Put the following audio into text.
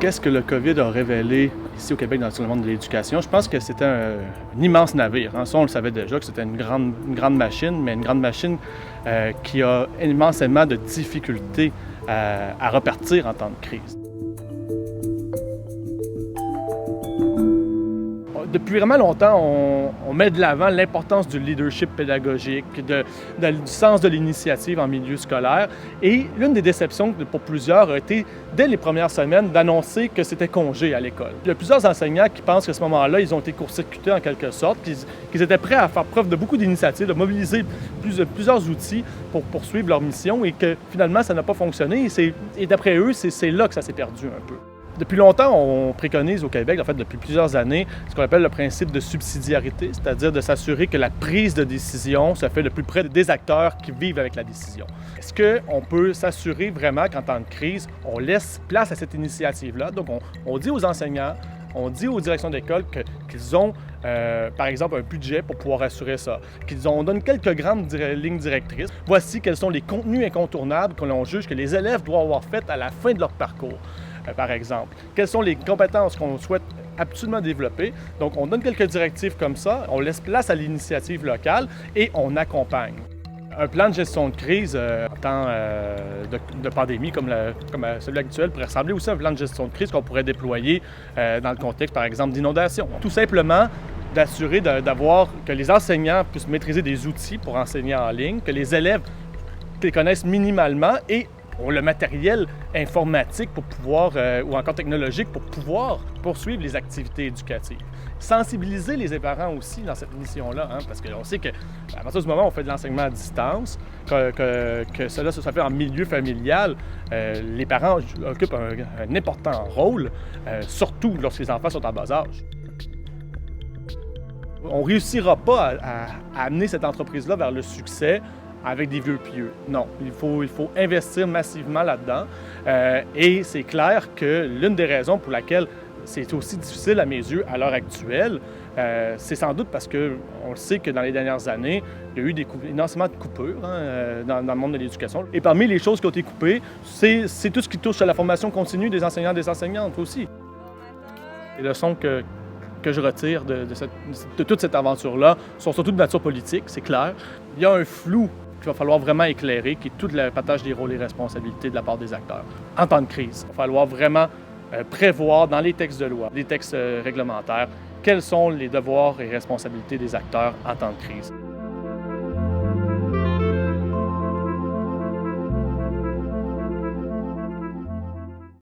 Qu'est-ce que le COVID a révélé ici au Québec dans le monde de l'éducation? Je pense que c'était un immense navire. Hein. Ça, on le savait déjà, que c'était une grande machine, mais une grande machine qui a immensément de difficultés à repartir en temps de crise. Depuis vraiment longtemps, on met de l'avant l'importance du leadership pédagogique, du sens de l'initiative en milieu scolaire. Et l'une des déceptions pour plusieurs a été, dès les premières semaines, d'annoncer que c'était congé à l'école. Il y a plusieurs enseignants qui pensent qu'à ce moment-là, ils ont été court-circuités en quelque sorte, qu'ils étaient prêts à faire preuve de beaucoup d'initiatives, de mobiliser plusieurs outils pour poursuivre leur mission et que finalement, ça n'a pas fonctionné. Et d'après eux, c'est là que ça s'est perdu un peu. Depuis longtemps, on préconise au Québec, en fait depuis plusieurs années, ce qu'on appelle le principe de subsidiarité, c'est-à-dire de s'assurer que la prise de décision se fait le plus près des acteurs qui vivent avec la décision. Est-ce qu'on peut s'assurer vraiment qu'en temps de crise, on laisse place à cette initiative-là? Donc, on dit aux enseignants, on dit aux directions d'école qu'ils ont, par exemple, un budget pour pouvoir assurer ça, on donne quelques grandes lignes directrices. Voici quels sont les contenus incontournables que l'on juge que les élèves doivent avoir fait à la fin de leur parcours. Par exemple. Quelles sont les compétences qu'on souhaite absolument développer? Donc, on donne quelques directives comme ça, on laisse place à l'initiative locale et on accompagne. Un plan de gestion de crise en temps de pandémie comme celui actuel pourrait ressembler aussi à un plan de gestion de crise qu'on pourrait déployer dans le contexte, par exemple, d'inondation. Tout simplement, d'assurer que les enseignants puissent maîtriser des outils pour enseigner en ligne, que les élèves les connaissent minimalement et ont le matériel informatique pour pouvoir, ou encore technologique pour pouvoir poursuivre les activités éducatives. Sensibiliser les parents aussi dans cette mission-là, hein, parce qu'on sait qu'à partir du moment où on fait de l'enseignement à distance, que cela se fait en milieu familial, les parents occupent un important rôle, surtout lorsque les enfants sont en bas âge. On ne réussira pas à amener cette entreprise-là vers le succès avec des vœux pieux. Non, il faut investir massivement là-dedans. Et c'est clair que l'une des raisons pour laquelle c'est aussi difficile à mes yeux à l'heure actuelle, c'est sans doute parce qu'on le sait que dans les dernières années, il y a eu énormément de coupures dans le monde de l'éducation. Et parmi les choses qui ont été coupées, c'est tout ce qui touche à la formation continue des enseignants et des enseignantes aussi. Les leçons que je retire de toute cette aventure-là sont surtout de nature politique, c'est clair. Il y a un flou qu'il va falloir vraiment éclairer, qui est tout le partage des rôles et responsabilités de la part des acteurs. En temps de crise, il va falloir vraiment prévoir dans les textes de loi, les textes réglementaires, quels sont les devoirs et responsabilités des acteurs en temps de crise.